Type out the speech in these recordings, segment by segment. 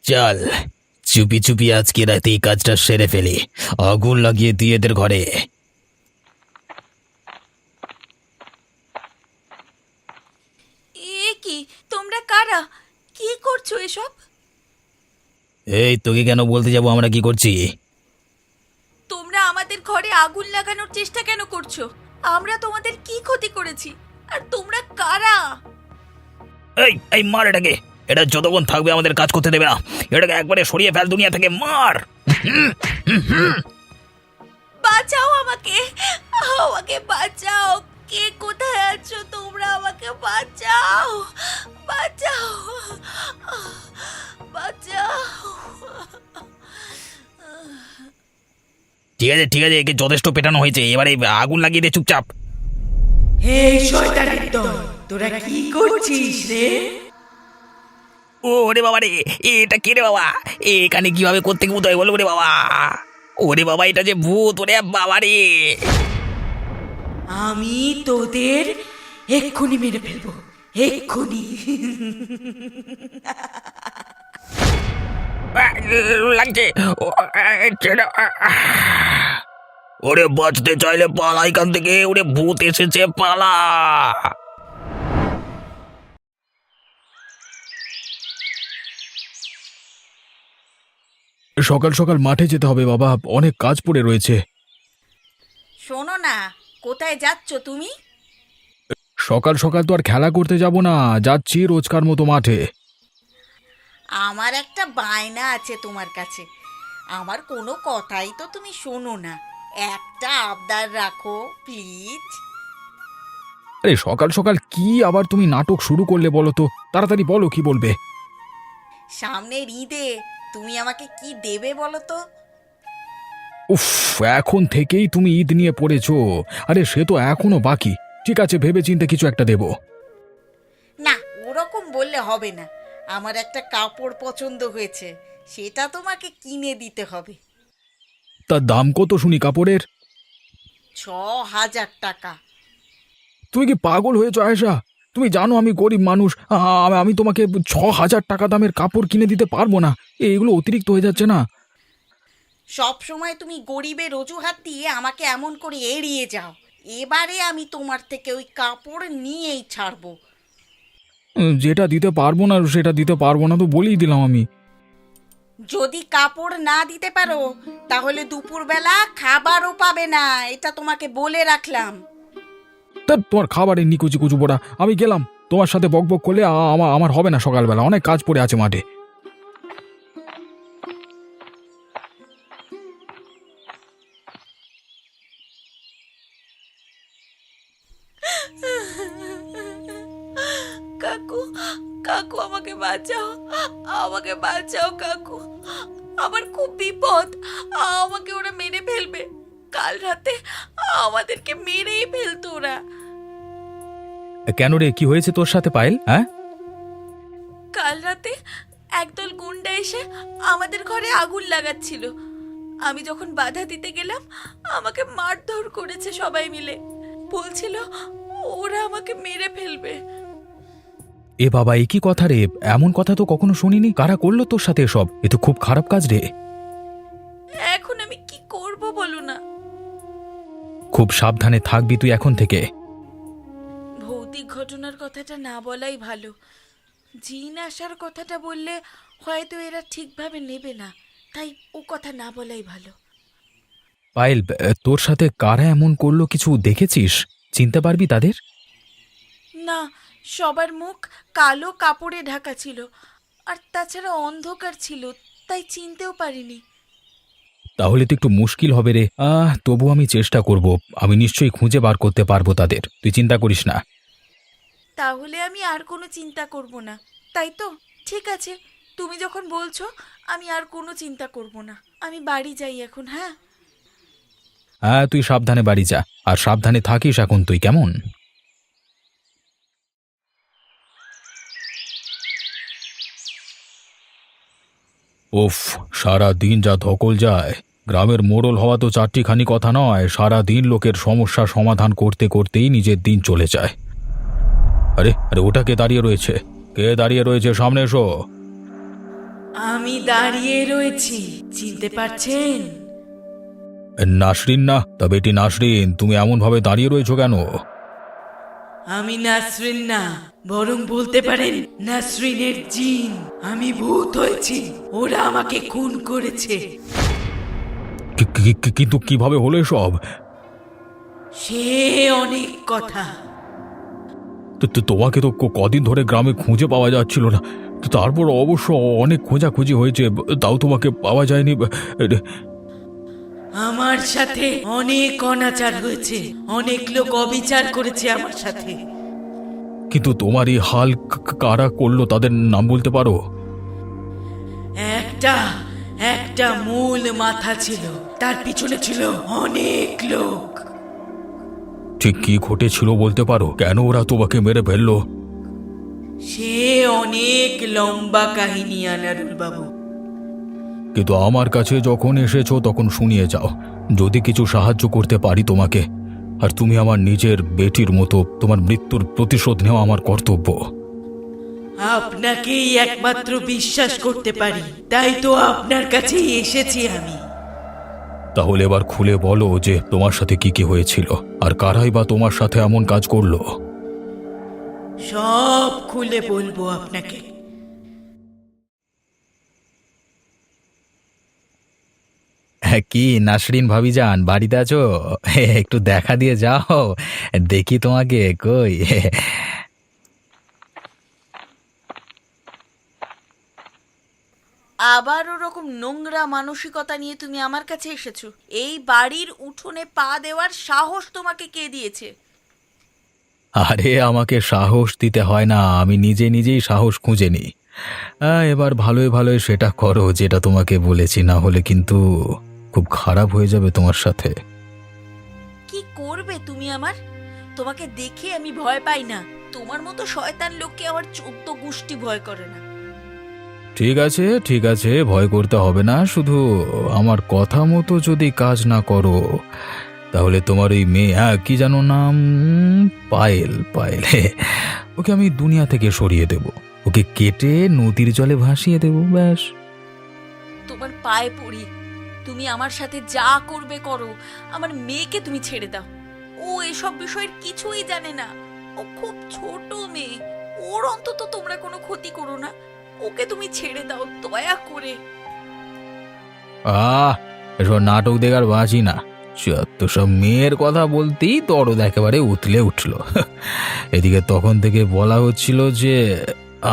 চল, চুপি চুপি আজকে রাতে এই কাজটা সেরে ফেলি। আগুন লাগিয়ে দিয়ে এদের ঘরে। এ কি, তোমরা কারা? কি করছো এসব? এই, তোকে কেন বলতে যাবো আমরা কি করছি? তোমরা আমাদের ঘরে আগুন লাগানোর চেষ্টা কেন করছো? আমরা তোমাদের কি ক্ষতি করেছি? আর তোমরা কারা? এই এই মার এটাকে। এটা যতক্ষণ থাকবে আমাদের কাজ করতে দেবে না। এটাকে একবারে সরিয়ে ফেল দুনিয়া থেকে, মার। বাঁচাও আমাকে, আমাকে বাঁচাও। কে কোথায় আছো তোমরা? আমাকে বাঁচাও, বাঁচাও, বাঁচাও। ঠিক আছে ঠিক আছে, একে যথেষ্ট পেটানো হয়েছে, এবারে আগুন লাগিয়ে দে চুপচাপ। এই শয়তানের দল, তোরা কি করছিস রে? ও রে বাবা রে, এটা কে রে বাবা? এখানে কিভাবে করতে ভূত হয় বলো রে বাবা? ওরে বাবা, এটা যে ভূত, ওরে বাবা রে। আমি তোদের এক্ষুনি মেরে ফেলবো, এক্ষুনি। লাগছে। ওরে বাঁচতে চাইলে পালা এখান থেকে, ওরে ভূত এসেছে, পালা। সকাল সকাল মাঠে যেতে হবে বাবা, অনেক কাজ পড়ে রয়েছে। শোনো না, কোথায় যাচ্ছ তুমি? সকাল সকাল তো আর খেলা করতে যাব না, যাচ্ছি রোজকার মতো মাঠে। আমার একটা বায়না আছে তোমার কাছে। আমার কোনো কথাই তো তুমি শোনো না। একটা আবদার রাখো প্লিজ। আরে সকাল সকাল কি আবার তুমি নাটক শুরু করলে বলো তো? তাড়াতাড়ি বলো, কি বলবে? সামনের ঈদে তুমি আমাকে কি দেবে বলো তো? উফ, এখন থেকেই তুমি ঈদ নিয়ে পড়েছো? আরে সে তো এখনো বাকি। ঠিক আছে, ভেবেচিন্তে কিছু একটা দেব। না, ওরকম বললে হবে না। আমার একটা কাপড় পছন্দ হয়েছে, সেটা তোমাকে কিনে দিতে হবে। তার দাম কত শুনি কাপড়ের? 6,000 টাকা। তুমি কি পাগল হয়েছো আয়েশা? তুমি জানো আমি গরিব মানুষ। আমি তোমাকে 6,000 টাকা দামের কাপড় কিনে দিতে পারবো না। এগুলো অতিরিক্ত হয়ে যাচ্ছে না? সব সময় তুমি গরিবের অজুহাত দিয়ে আমাকে এমন করে এড়িয়ে যাও। এবারে আমি তোমার থেকে ওই কাপড় নিয়েই ছাড়বো। যেটা দিতে পারবো না সেটা দিতে পারবো না তো বলেই দিলাম আমি। যদি কাপড় না দিতে পারো তাহলে দুপুরবেলা খাবারও পাবে না, এটা তোমাকে বলে রাখলাম। তা তোমার খাবারের নিকুচি কুচু পড়া, আমি গেলাম। তোমার সাথে বক বক করলে আমার হবে না, সকালবেলা অনেক কাজ পড়ে আছে মাঠে। কাকু, কাকু আমাকে বাঁচাও, আমাকে বাঁচাও কাকু। আমার খুব বিপদ, আমাকে ওরা মেরে ফেলবে। কাল রাতে আমাদেরকে মেরেই ফেলতো ওরা। কেন রে, কি হয়েছে তোর সাথে পায়েল? হ্যাঁ, কাল রাতে একদল গুন্ডা এসে আমাদের ঘরে আগুন লাগাচ্ছিল। আমি যখন বাধা দিতে গেলাম আমাকে মারধর করেছে সবাই মিলে। বলছিল ওরা আমাকে মেরে ফেলবে। এ বাবা, এ কি কথা রে? এমন কথা তো কখনো শুনিনি। কারা করলো তোর সাথে এসব? এ তো খুব খারাপ কাজ রে। এখন আমি কি করব বলো না? খুব সাবধানে থাকবি তুই এখন থেকে। ভৌতিক ঘটনার কথাটা না বলাই ভালো। জিন আসার কথাটা বললে হয়তো এরা ঠিকভাবে নেবে না, তাই ও কথা না বলাই ভালো। পায়েল, তোর সাথে কারা এমন করলো কিছু দেখেছিস? চিনতে পারবি তাদের? না, সবার মুখ কালো কাপড়ে ঢাকা ছিল, আর তাছাড়া অন্ধকার ছিল, তাই চিনতেও পারিনি। তাহলে তো একটু মুশকিল হবে রে। তবু আমি চেষ্টা করব। আমি নিশ্চয়ই খুঁজে বার করতে পারবো তাদের, তুই চিন্তা করিস না। তাহলে আমি আর কোনো চিন্তা করব না, তাই তো? ঠিক আছে, তুমি যখন বলছো আমি আর কোনো চিন্তা করব না। আমি বাড়ি যাই এখন। হ্যাঁ, হ্যাঁ, তুই সাবধানে বাড়ি যা, আর সাবধানে থাকিস এখন তুই, কেমন? উফ, সারা দিন যা ধকল যায়। গ্রামের মোড়ল হওয়া তো চারটিখানি কথা নয়, সারা দিন লোকের সমস্যা সমাধান করতে করতেই নিজের দিন চলে যায়। আরে আরে, ওটা কে দাঁড়িয়ে রয়েছে? কে দাঁড়িয়ে রয়েছে? সামনে এসো। আমি দাঁড়িয়ে রয়েছি, চিনতে পারছেন? নাসরিন না? তবে এটি নাসরিন, তুমি এমন ভাবে দাঁড়িয়ে রয়েছো কেন? আমি নাসরিন না, বরং বলতে পারেন নাসরিনের জিন। আমি ভূত হয়েছি, ওরা আমাকে খুন করেছে। কিন্তু কিভাবে হলো সব? সে অনেক কথা। তোমাকে তো কদিন ধরে গ্রামে খুঁজে পাওয়া যাচ্ছিল না, তো তারপর অবশ্য অনেক খোঁজাখুঁজি হয়েছে, তাও তোমাকে পাওয়া যায়নি। আমার সাথে অনেক অনাচার হয়েছে, অনেক লোক অবিচার করেছে আমার সাথে। কিন্তু তোমার এই হাল কারা করলো, তাদের নাম বলতে পারো? একটা একটা মূল মাথা ছিল, তার পিছনে ছিল অনেক লোক। ঠিক কি ঘটেছিল বলতে পারো? কেন ওরা তোমাকে মেরে ফেললো? সে অনেক লম্বা কাহিনী আনারুল বাবু। কিন্তু আমার কাছে যখন এসেছো তখন শুনিয়ে যাও, যদি কিছু সাহায্য করতে পারি তোমাকে। আর তুমি আমার নিজের বেটির মতো, তোমার মৃত্যুর প্রতিশোধ নেওয়া আমার কর্তব্য। আপনাকেই একমাত্র বিশ্বাস করতে পারি, তাই তো আপনার কাছেই এসেছি আমি। তাহলে এবার খুলে বলো যে তোমার সাথে কি কি হয়েছিল, আর কারাই বা তোমার সাথে এমন কাজ করলো। সব খুলে বলবো আপনাকে। কি নাসরিন ভাবিজান, বাড়িতে আছো? একটু দেখা দিয়ে যাও, দেখি তোমাকে কই। আবার ওরকম নোংরা মানসিকতা নিয়ে তুমি আমার কাছে এসেছো? এই বাড়ির উঠোনে পা দেওয়ার সাহস তোমাকে কে দিয়েছে? আরে আমাকে সাহস দিতে হয় না, আমি নিজে নিজেই সাহস খুঁজে নিই। এবার ভালোই ভালোই সেটা করো যেটা তোমাকে বলেছি, না হলে কিন্তু খুব খারাপ হয়ে যাবে তোমার সাথে। কি করবে তুমি আমার? তোমাকে দেখে আমি ভয় পাই না, তোমার মতো শয়তান লোককে আমার 14 গোষ্ঠী ভয় করে না। ঠিক আছে ঠিক আছে, ভয় করতে হবে না, শুধু আমার কথা মতো যদি কাজ না করো তাহলে তোমার ওই মেয়ে, কি জানো নাম, পায়েল, পায়েল, ওকে আমি দুনিয়া থেকে সরিয়ে দেব, ওকে কেটে নদীর জলে ভাসিয়ে দেব, ব্যাস। তোমার পায়ে পড়ি, তুমি আমার সাথে যা করবে করো, আমার মেয়েকে তুমি ছেড়ে দাও। ও এসব বিষয়ের কিছুই জানে না, ও খুব ছোট মেয়ে, ওর অন্তত তোমরা কোনো ক্ষতি করো না। ওকে তুমি ছেড়ে দাও দয়া করে। এসব নাটক দেখার বাঁচি না, যত সব মেয়ের কথা বলতেই দরদ একেবারে উতলে উঠল। এদিকে তখন থেকে বলা হচ্ছিল যে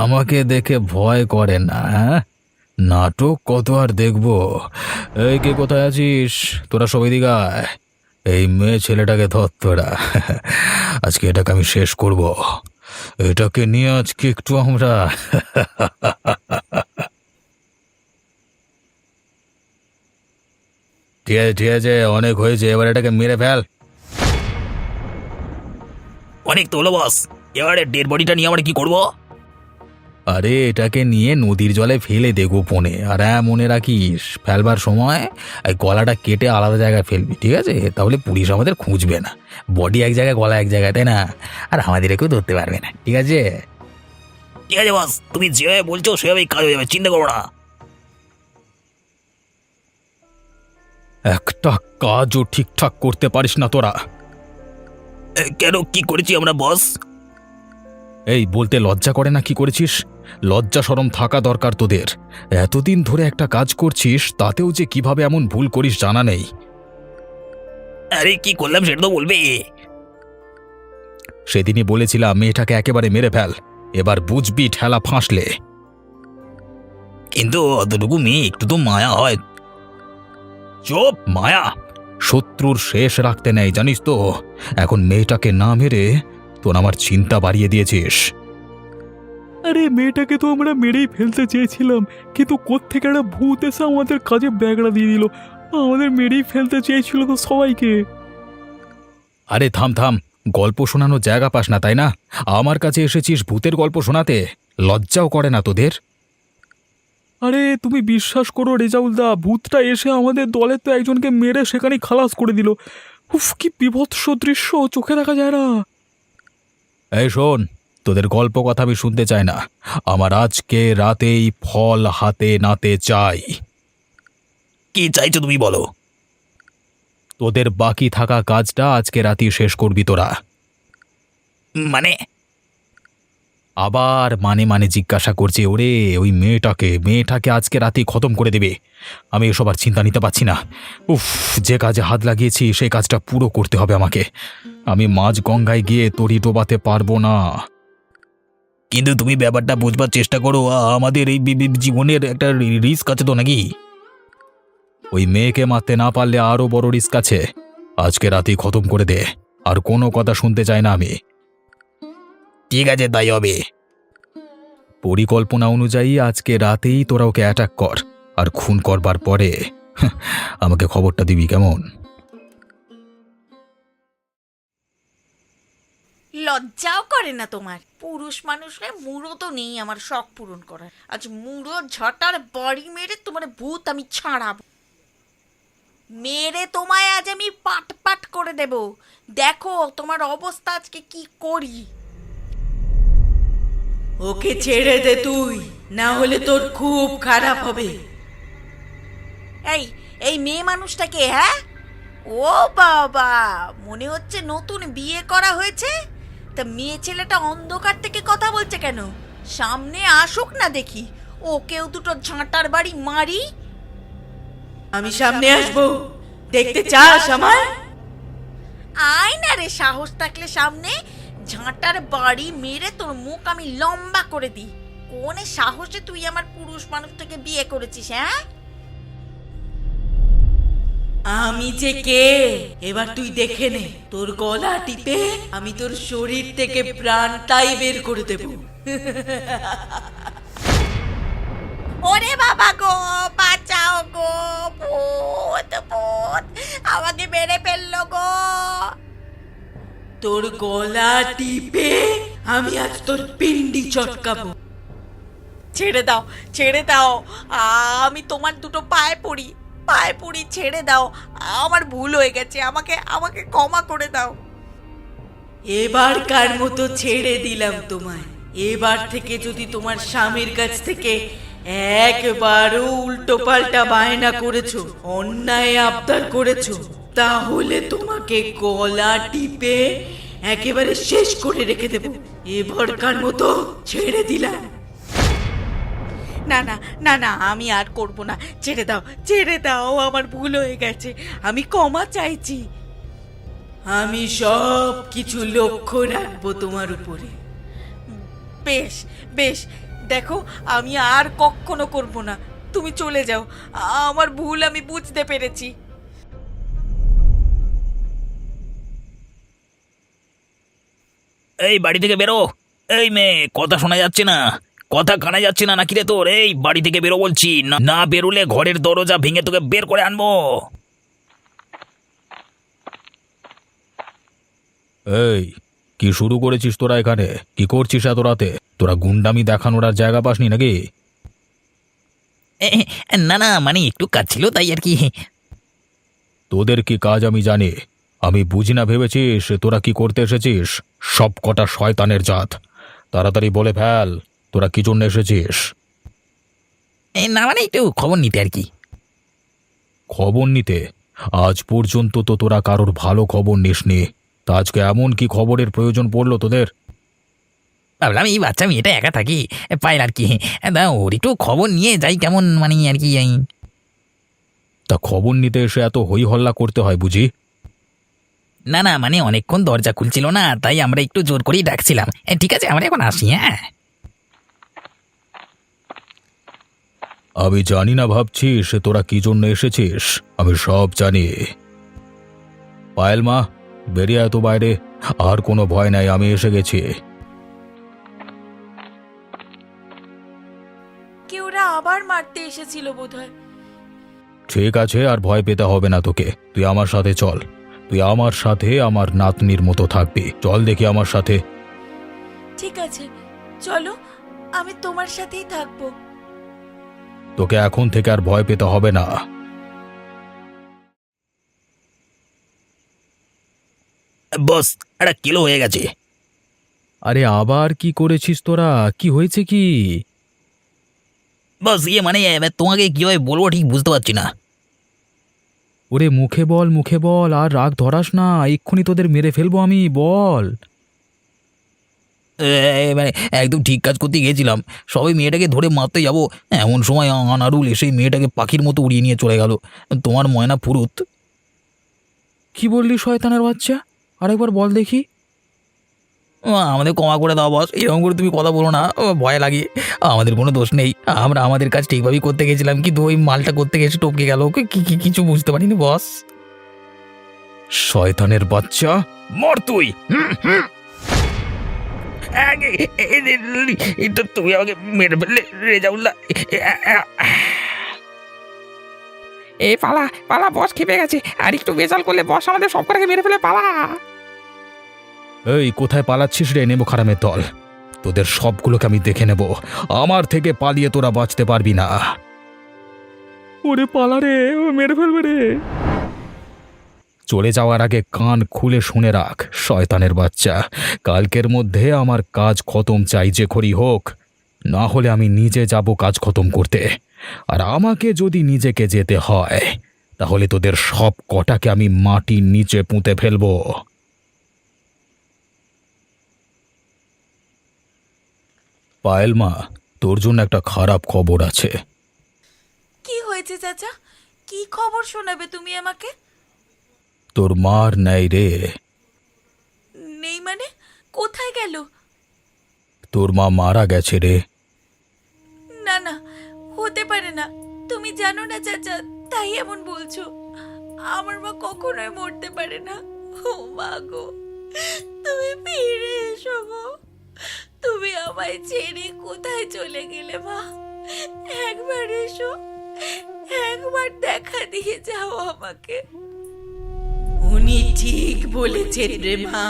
আমাকে দেখে ভয় করে না। নাটক কত আর দেখবো। এই কে কোথায় আছিস? তোরা সব এদিকে আয়। এই মেয়ে ছেলেটাকে ধর তোরা, আজকে এটাকে আমি শেষ করব। এটাকে নিয়ে আজকে একটু আমরা ঠিক আছে ঠিক আছে, অনেক হয়েছে, এবার এটাকে মেরে ফেল। অনেক তো হলো বস, এবারে ডেড বডিটা নিয়ে আমরা কি করব? আরে এটাকে নিয়ে নদীর জলে ফেলে দে গোপনে, আর মনে রাখিস ফেলবার সময় এই গলাটা কেটে আলাদা জায়গায় ফেলবি, ঠিক আছে? তাহলে পুলিশ আমাদের খুঁজবে না, বডি এক জায়গায় গলা এক জায়গায়, তাই না? আর আমাদের কেউ ধরতে পারবে না, ঠিক আছে? ঠিক আছে বস, তুমি যেভাবে বলছো সেভাবেই কাজ হয়ে যাবে, চিন্তা করো না। একটা কাজও ঠিকঠাক করতে পারিস না তোরা। কেন, কি করেছি আমরা বস? এই বলতে লজ্জা করে না? কি করেছিস? লজ্জা শরম থাকা দরকার তোদের। এতদিন ধরে একটা কাজ করছিস, তাতেও যে কিভাবে এমন ভুল করিস জানা নেই। আরে কি করলাম সেটা তো বলবে। সেদিনই বলেছিলাম মেয়েটাকে একেবারে মেরে ফেল, এবার বুঝবি ঠেলা ফাঁসলে। কিন্তু অতটুকু মেয়ে, একটু তো মায়া হয়। চুপ! মায়া শত্রুর শেষ রাখতে নেই, জানিস তো? এখন মেয়েটাকে না মেরে তোর আমার চিন্তা বাড়িয়ে দিয়েছিস। আরে মেয়েটাকে তো আমরা মেরেই ফেলতে চেয়েছিলাম, কিন্তু কোত্থেকে একটা ভূত এসে আমাদের কাজে ব্যাগড়া দিয়ে দিল। আমাদের মেরেই ফেলতে চেয়েছিল তো সবাইকে। আরে থাম থাম, গল্প শোনানোর জায়গা পাস না তাই না? আমার কাছে এসেছিস ভূতের গল্প শোনাতে? লজ্জাও করে না তোদের? আরে তুমি বিশ্বাস করো রেজাউলদা, ভূতটা এসে আমাদের দলের তো একজনকে মেরে সেখানে খালাস করে দিল। উফ, কি বিভৎস দৃশ্য, চোখে দেখা যায় না। এই শোন, তোদের গল্প কথা আমি শুনতে চাই না। আমার আজকে রাতেই ফল হাতে নাতে চাই। কি চাইছো তুমি বলো? তোদের বাকি থাকা কাজটা আজকে রাতেই শেষ করবি তোরা। মানে আবার মানে মানে জিজ্ঞাসা করছে, ওরে ওই মেয়েটাকে আজকে রাতেই খতম করে দেবে। আমি এসব আর চিন্তা নিতে পারছি না। উফ, যে কাজে হাত লাগিয়েছি সেই কাজটা পুরো করতে হবে আমাকে। আমি মাঝ গঙ্গায় গিয়ে তরি ডোবাতে পারবো না। কিন্তু তুমি ব্যাপারটা বুঝবার চেষ্টা করো, আমাদের এই জীবনের একটা রিস্ক আছে তো নাকি? ওই মেয়েকে মারতে না পারলে আরো বড় রিস্ক আছে। আজকে রাতেই খতম করে দে, আর কোনো কথা শুনতে চাই না আমি। ঠিক আছে, তাই হবে। পরিকল্পনা অনুযায়ী আজকে রাতেই তোরা ওকে অ্যাটাক কর, আর খুন করবার পরে আমাকে খবরটা দিবি, কেমন? লজ্জাও করে না তোমার? পুরুষ মানুষরা মুড়ো তো নেই আমার শখ পূরণ করার। আজ মুড়ো ঝটার বাড়ি মেরে তোমার ভূত আমি ছাড়াবো। মেরে তোমায় আজ আমি পাট পাট করে দেব। দেখো তোমার অবস্থা আজকে কি করি। ওকে ছেড়ে দে তুই, না হলে তোর খুব খারাপ হবে। এই এই মেয়ে মানুষটাকে, হ্যাঁ? ও বাবা, মনে হচ্ছে নতুন বিয়ে করা হয়েছে। তা মেয়ে ছেলেটা অন্ধকার থেকে কথা বলছে কেন? সামনে আসুক না দেখি, ওকেও দুটো ঝাঁটার বাড়ি মারি। আমি সামনে আসবো, দেখতে চাস আমার? আয় না রে, সাহস থাকলে সামনে ঝাঁটার বাড়ি মেরে তোর মুখ আমি লম্বা করে দিই। কোনে সাহসে তুই আমার পুরুষ মানুষটাকে বিয়ে করেছিস, হ্যাঁ? আমি যে কে এবার তুই দেখে নে। তোর গলা টিপে আমি তোর শরীর থেকে প্রাণটাই বের করে দেব। ওরে বাবা গো, বাঁচাও গো, ভূত ভূত আমাকে মেরে ফেললো গো। তোর গলা টিপে আমি আজ তোর পিন্ডি চটকাবো। ছেড়ে দাও, ছেড়ে দাও, আমি তোমার দুটো পায়ে পড়ি, পায়ে পড়ি, ছেড়ে দাও। আমার ভুল হয়ে গেছে, আমাকে আমাকে ক্ষমা করে দাও। এবারকার মতো ছেড়ে দিলাম তোমায়। এবার থেকে যদি তোমার স্বামীর কাছ থেকে একবারও উল্টো পাল্টা বায়না করেছো, অন্যায় আবদার করেছো, তাহলে তোমাকে গলা টিপে একেবারে শেষ করে রেখে দেব। এবারকার মতো ছেড়ে দিলাম। না না না না, আমি আর করব না, ছেড়ে দাও, ছেড়ে দাও, আমার ভুল হয়ে গেছে, আমি ক্ষমা চাইছি। আমি সব কিছু লক্ষ্য রাখবো তোমার উপরে। বেশ বেশ, দেখো আমি আর কখনো করব না, তুমি চলে যাও, আমার ভুল আমি বুঝতে পেরেছি। এই বাড়ি থেকে বেরো। এই মেয়ে, কথা শোনা যাচ্ছে না, কথা কানা যাচ্ছে না নাকি রে তোর? এই বাড়ি থেকে বেরো বলছি, না না বেরোলে ঘরের দরজা ভেঙে তোকে বের করে আনবো। এই, কি শুরু করেছিস তোরা এখানে? কি করছিস এত রাতে? তোরা গুন্ডামি দেখানোর আর জায়গা পাসনি নাকি? না না, মানে একটু কাজ ছিল তাই আর কি। তোদের কি কাজ আমি জানি, আমি বুঝি না ভেবেছিস তোরা কি করতে এসেছিস? সব কটা শয়তানের জাত। তাড়াতাড়ি বলে ফেল, তোরা কি জন্য এসেছিস? না মানে একটু খবর নিতে আর কি। খবর নিতে? আজ পর্যন্ত তো তোরা কারোর ভালো খবর নিসনি, তা আজকে এমন কি খবরের প্রয়োজন পড়লো তোদের? ভাবলাম এই বাচ্চা মেয়েটা একা থাকি, পাইল আর কি, ওর একটু খবর নিয়ে যাই কেমন মানে আর কি। তা খবর নিতে এসে এত হই হল্লা করতে হয় বুঝি? না না, মানে অনেকক্ষণ দরজা খুলছিল না, তাই আমরা একটু জোর করেই ডাকছিলাম। ঠিক আছে, আমরা এখন আসি। হ্যাঁ, আমি জানি না ভাবছিস তোরা কি জন্য এসেছিস, আমি সব জানি। পায়েল মা, বেরিয়ে এত বাইরে, আর কোনো ভয় নাই, আমি এসে গেছি। কেউরা আবার মারতে এসেছিল বোধহয়। ঠিক আছে, আর ভয় পেতে হবে না তোকে। তুই আমার সাথে চল, তুই আমার সাথে আমার নাতনির মতো থাকবি। চল দেখি আমার সাথে। ঠিক আছে, চলো, আমি তোমার সাথেই থাকবো। তোকে এখন থেকে আর ভয় পেতে হবে না। বস, একটা কিলো হয়ে গেছে। আরে আবার কি করেছিস তোরা? কি হয়েছে কি? বস মানে তোমাকে কিভাবে বলবো ঠিক বুঝতে পারছি না। ওরে মুখে বল, আর রাগ ধরাস না, এক্ষুনি তোদের মেরে ফেলবো আমি, বল। মানে একদম ঠিক কাজ করতে গিয়েছিলাম, সবাই মেয়েটাকে ধরে মারতে যাব, এমন সময় আনারুল এসে মেয়েটাকে পাখির মতো উড়িয়ে নিয়ে চলে গেল। তোমার ময়না ফুরুত। কি বললি শয়তানের বাচ্চা? আরেকবার বল দেখি। আমাদের ক্ষমা করে দাও বস, এরকম করে তুমি কথা বলো না, ভয় লাগে। আমাদের কোনো দোষ নেই, আমরা আমাদের কাজ ঠিকভাবেই করতে গেছিলাম, কিন্তু ওই মালটা করতে গেছে টপকে গেল, কিছু বুঝতে পারিনি বস। শয়তানের বাচ্চা, মর তুই। তুমি আমাকে মেরে ফেললে রেজাউল্লাহ। এ পালা পালা, বস খেপে গেছে, আর একটু বেজাল করলে বস আমাদের সব কটাকে মেরে ফেলে, পালা। এই কোথায় পালাচ্ছিস রে নেবো খারামের দল? তোদের সবগুলোকে আমি দেখে নেব, আমার থেকে পালিয়ে তোরা বাঁচতে পারবি না। ওরে পালা রে, ও মেরে ফেলবে রে। চলে যাওয়ার আগে কান খুলে শুনে রাখ শয়তানের বাচ্চা, কালকের মধ্যে আমার কাজ খতম চাই, যে করেই হোক, না হলে আমি নিজে যাব কাজ খতম করতে। আর আমাকে যদি নিজেকে যেতে হয় তাহলে তোদের সব কটাকে আমি মাটির নিচে পুঁতে ফেলবো। পায়েল মা, তোর জন্য একটা খারাপ খবর আছে। কি হয়েছে চাচা? কি খবর শোনাবে তুমি আমাকে? তোর মার নাই রে। নেই মানে? কোথায় গেল? তোর মা মারা গেছে রে। না না, হতে পারে না। তুমি জানো না চাচা, তাই এমন বলছো। আমার মা কখনোই মরতে পারে না। ও মা গো, তুমি ফিরে এসো গো। তুমি আমায় ছেড়ে কোথায় চলে গেলে মা? একবার এসো, একবার দেখা দিয়ে যাও আমাকে। উনি ঠিক বলেছেন রে মা,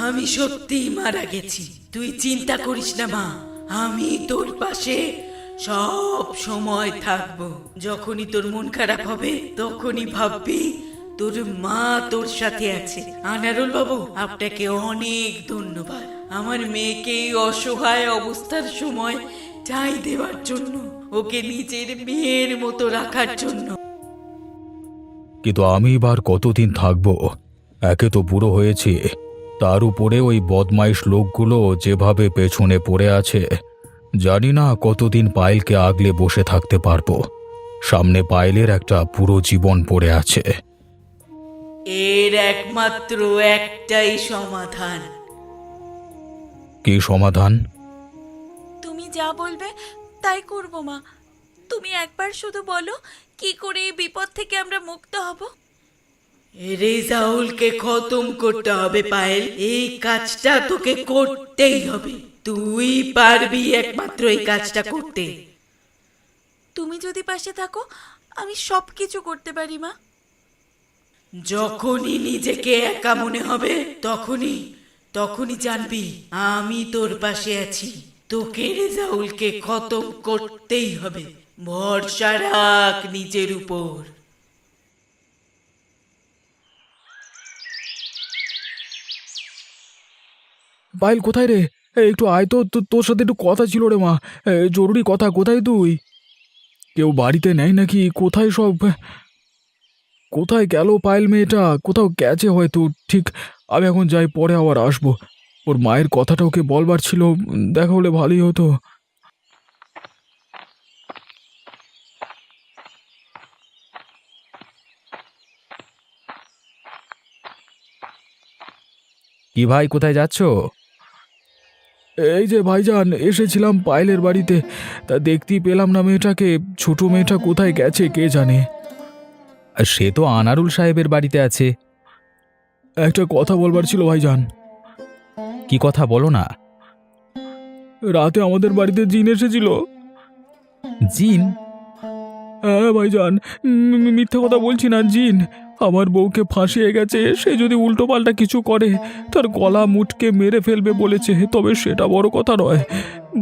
আমি সত্যিই মারা গেছি। তুই চিন্তা করিস না মা, আমি তোর পাশে সব সময় থাকবো। যখনই তোর মন খারাপ হবে তখনই ভাববি তোর মা তোর সাথে আছে। আনারুল বাবু, আপনাকে অনেক ধন্যবাদ আমার মেয়েকে এই অসহায় অবস্থার সময় ঠাঁই দেওয়ার জন্য, ওকে নিজের মেয়ের মতো রাখার জন্য। কিন্তু আমি এবার কতদিন থাকবো? একে তো বুড়ো হয়েছি, তার উপরে ওই বদমাইশ লোকগুলো যেভাবে পেছনে পড়ে আছে, জানি না কতদিন পায়েলকে আগলে বসে থাকতে পারবো। সামনে পায়েলের একটা পুরো জীবন পড়ে আছে। এর একমাত্র একটাই সমাধান। কি সমাধান? তুমি যা বলবে তাই করব মা। তুমি একবার শুধু বলো, কি করে এই বিপদ থেকে আমরা মুক্ত হব? রেজাউলকে খতম করতে হবে পায়েল, এই কাজটা তোকে করতেই হবে। তুই পারবি একমাত্র এই কাজটা করতে। তুমি যদি পাশে থাকো আমি সব কিছু করতে পারি মা। যখনই নিজেকে একা মনে হবে তখনই জানবি আমি তোর পাশে আছি। তোকে রেজাউলকে খতম করতেই হবে। ভরসা রাখ নিজের উপর। পায়েল কোথায় রে? একটু আয় তো, তোর সাথে একটু কথা ছিল রে মা, জরুরি কথা। কোথায় তুই? কেউ বাড়িতে নেই নাকি? কোথায় সব? কোথায় গেল পায়েল মেয়েটা? কোথাও গেছে হয়তো। ঠিক, আমি এখন যাই, পরে আবার আসবো। ওর মায়ের কথাটা ওকে বলবার ছিল, দেখা হলে ভালোই হতো। কি ভাই, কোথায় যাচ্ছ? এই যে ভাইজান, এসেছিলাম পায়েলের বাড়িতে, তা দেখতেই পেলাম না মেয়েটাকে। ছোট মেয়েটা কোথায় গেছে কে জানে। আর সে তো আনারুল সাহেবের বাড়িতে আছে। একটা কথা বলবার ছিল ভাইজান। কি কথা, বলো না। রাতে আমাদের বাড়িতে জিন এসেছিল। জিন? হ্যাঁ ভাইজান, মিথ্যে কথা বলছি না, জিন আমার বউকে ফাঁসিয়ে গেছে। সে যদি উল্টোপাল্টা কিছু করে তার গলা মুটকে মেরে ফেলবে বলেছে। তবে সেটা বড় কথা নয়,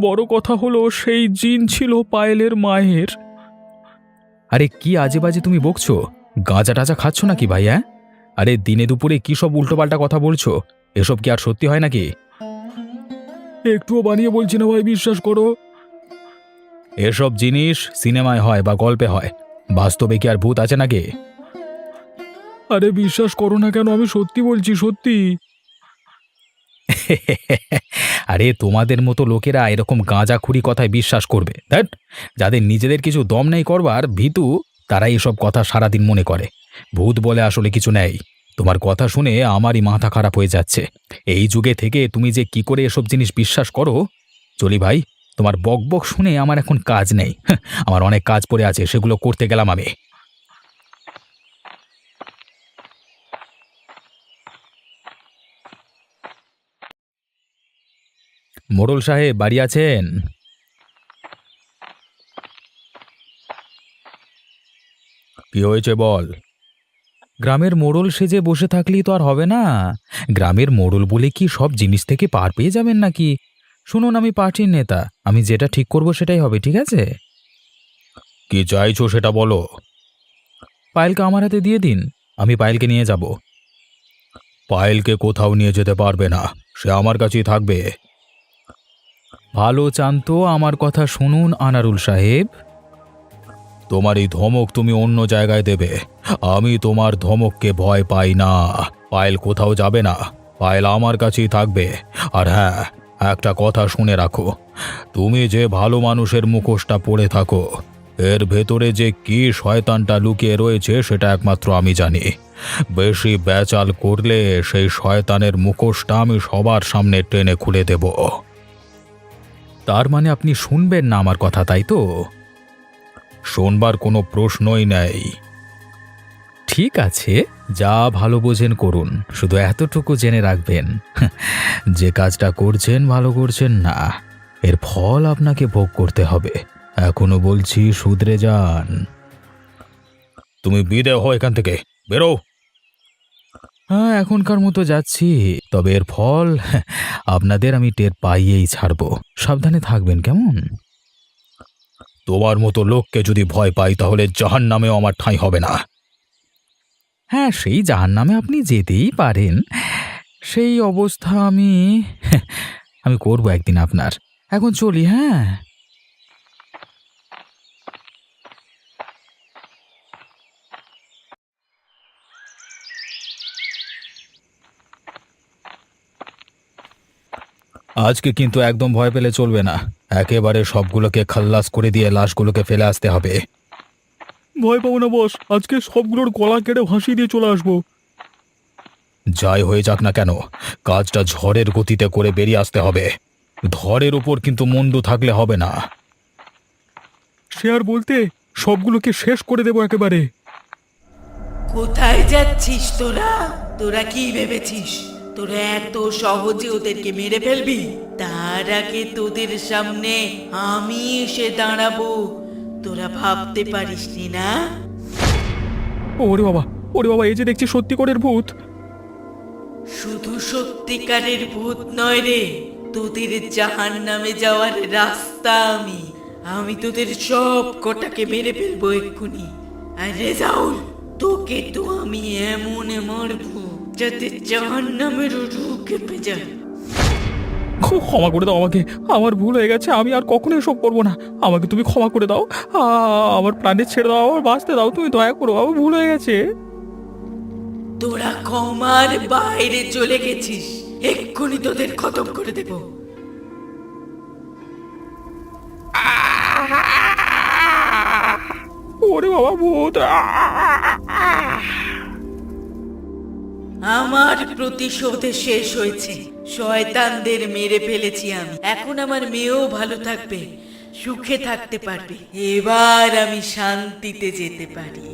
বড় কথা হলো সেই জিন ছিল পায়েলের মায়ের। আরে কি আজে বাজে তুমি বকছো? গাঁজা টাজা খাচ্ছ নাকি ভাই? হ্যাঁ, আরে দিনে দুপুরে কি সব উল্টোপাল্টা কথা বলছো? এসব কি আর সত্যি হয় নাকি? একটুও বানিয়ে বলছি না ভাই, বিশ্বাস করো। এসব জিনিস সিনেমায় হয় বা গল্পে হয়, বাস্তবে কি আর ভূত আছে নাকি? আরে বিশ্বাস করো না কেন, আমি সত্যি বলছি, সত্যি। আরে তোমাদের মতো লোকেরা এরকম গাঁজাখুরি কথায় বিশ্বাস করবে? ধ্যাৎ, যাদের নিজেদের কিছু দম নেই করবার, ভীতু, তারাই এসব কথা সারাদিন মনে করে। ভূত বলে আসলে কিছু নেই। তোমার কথা শুনে আমারই মাথা খারাপ হয়ে যাচ্ছে। এই যুগে থেকে তুমি যে কি করে এসব জিনিস বিশ্বাস করো। চলি ভাই, তোমার বকবক শুনে আমার এখন কাজ নেই। আমার অনেক কাজ পড়ে আছে, সেগুলো করতে গেলাম আমি। মোড়ল সাহেব বাড়ি আছেন? কি হয়েছে বল। গ্রামের মোড়ল সেজে বসে থাকলেই তো আর হবে না। গ্রামের মোড়ল বলে কি সব জিনিস থেকে পার পেয়ে যাবেন নাকি? শুনুন, আমি পার্টির নেতা, আমি যেটা ঠিক করব সেটাই হবে, ঠিক আছে? কি চাইছো সেটা বলো। পায়েলকে আমার হাতে দিয়ে দিন, আমি পায়েলকে নিয়ে যাব। পায়েলকে কোথাও নিয়ে যেতে পারবে না, সে আমার কাছেই থাকবে। ভালো চান তো আমার কথা শুনুন আনারুল সাহেব। তোমার এই ধমক তুমি অন্য জায়গায় দেবে। আমি তোমার ধমককে ভয় পাই না। পায়েল কোথাও যাবে না, পায়েল আমার কাছেই থাকবে। আর হ্যাঁ, একটা কথা শুনে রাখো, তুমি যে ভালো মানুষের মুখোশটা পরে থাকো, এর ভেতরে যে কি শয়তানটা লুকিয়ে রয়েছে সেটা একমাত্র আমি জানি। বেশি বেচাল করলে সেই শয়তানের মুখোশটা আমি সবার সামনে টেনে খুলে দেব। তার মানে আপনি শুনবেন না আমার কথা, তাই তো? শোনবার কোনো প্রশ্নই নেই। ঠিক আছে, যা ভালো বোঝেন করুন, শুধু এতটুকু জেনে রাখবেন, যে কাজটা করছেন ভালো করছেন না, এর ফল আপনাকে ভোগ করতে হবে। এখনো বলছি, শুধরে যান। তুমি বিদে হও এখান থেকে, বেরো। হ্যাঁ, এখনকার মতো যাচ্ছি, তবে এর ফল আপনাদের আমি টের পাইয়েই ছাড়ব। সাবধানে থাকবেন, কেমন? তোমার মতো লোককে যদি ভয় পাই তাহলে জাহান্নামেও আমার ঠাঁই হবে না। হ্যাঁ, সেই জাহান্নামে আপনি যেতেই পারেন, সেই অবস্থা আমি করব একদিন আপনার। এখন চলি, হ্যাঁ। আজকে কিন্তু একদম ভয় পেলে চলবে না, একেবারে সবগুলোকে খাল্লাস করে দিয়ে লাশগুলোকে ফেলে আসতে হবে। ভয় পাবো না বস, আজকে সবগুলোর গলা কেটে ভাসিয়ে দিয়ে চলে আসবো। যাই হয়ে যাক না কেন, কাজটা ঝড়ের গতিতে করে বেরিয়ে আসতে হবে। ধরের উপর কিন্তু মন্দ থাকলে হবে না। সে আর বলতে, সবগুলোকে শেষ করে দেবো একেবারে। কোথায় যাচ্ছিস তোরা? তোরা কি ভেবেছিস তোরা এত সহজে ওদেরকে মেরে ফেলবি? তার আগে তোদের সামনে আমি এসে দাঁড়াবো, তোরা ভাবতে পারিসনি না? ওরে বাবা, ওরে বাবা, এই যে দেখছি সত্যিকারের ভূত। শুধু সত্যিকারের ভূত নয় রে, তোদের জাহান্নামে যাওয়ার রাস্তা আমি তোদের সব কটাকে মেরে ফেলবো এক্ষুনি। আর রেজাউল, তোকে তো আমি এমন মারবো যাতে জাহান্নামের রূহ কেঁপে যায়। ক্ষমা করে দাও আমাকে, আমার ভুল হয়ে গেছে, আমি আর কখনো এসব করবো না। আমাকে তুমি ক্ষমা করে দাও, আমার প্রাণে ছেড়ে দাও, আমার বাঁচতে দাও, তুমি দয়া করো, আমার ভুল হয়ে গেছে। তোরা ক্ষমার বাইরে চলে গেছিস, এক্ষুনি তোদের খতম করে দেব। ওরে বাবা, ভূত! আমার প্রতিশোধ শেষ হয়েছে, শয়তানদের মেরে ফেলেছি আমি। এখন আমার মেয়েও ভালো থাকবে, সুখে থাকতে পারবে। এবার আমি শান্তিতে যেতে পারি।